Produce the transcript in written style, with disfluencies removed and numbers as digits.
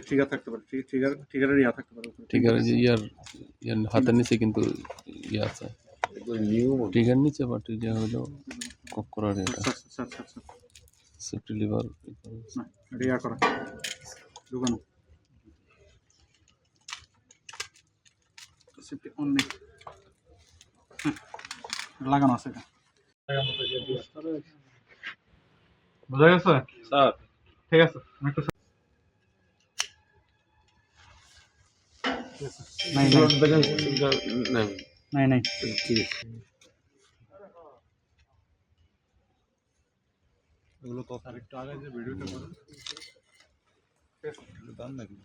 Trigger থাকতে পারে, ট্রিগারের ইয়া থাকতে পারে, ট্রিগার ইয়ার হাতের নিচে কিন্তু ইয়ে আছে, ট্রিগার নিচে বা ট্রিগার হলো কক করার এটা সেফটি লিভার এটা ইয়া করা ঢুকানো সেফটি অন নেই, লাগানো আছে এটা। বোঝা গেছে স্যার? ঠিক আছে, নাই নাই ঠিক আছে। এগুলো তো স্যার একটু আগে যে ভিডিওটা করেন নাকি